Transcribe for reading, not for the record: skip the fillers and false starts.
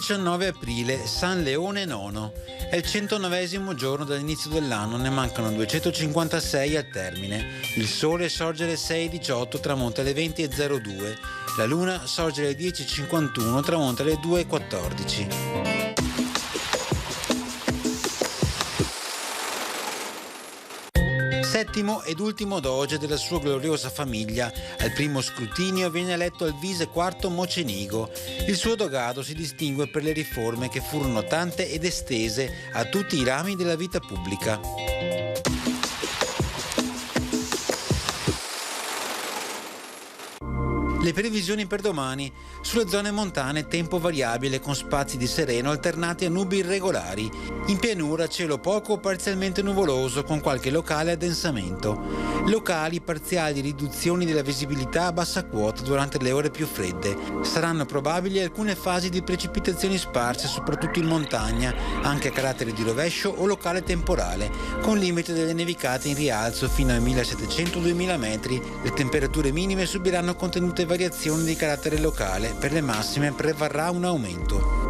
19 aprile, San Leone IX. È il 109° giorno dall'inizio dell'anno, ne mancano 256 al termine. Il sole sorge alle 6:18, tramonta alle 20:02. La luna sorge alle 10:51, tramonta alle 2:14. Settimo ed ultimo doge della sua gloriosa famiglia, al primo scrutinio viene eletto Alvise IV Mocenigo. Il suo dogato si distingue per le riforme che furono tante ed estese a tutti i rami della vita pubblica. Le previsioni per domani: sulle zone montane tempo variabile con spazi di sereno alternati a nubi irregolari. In pianura cielo poco o parzialmente nuvoloso con qualche locale addensamento. Locali parziali riduzioni della visibilità a bassa quota durante le ore più fredde. Saranno probabili alcune fasi di precipitazioni sparse soprattutto in montagna, anche a carattere di rovescio o locale temporale, con limite delle nevicate in rialzo fino ai 1700-2000 metri. Le temperature minime subiranno contenute variazioni di carattere locale, per le massime prevarrà un aumento.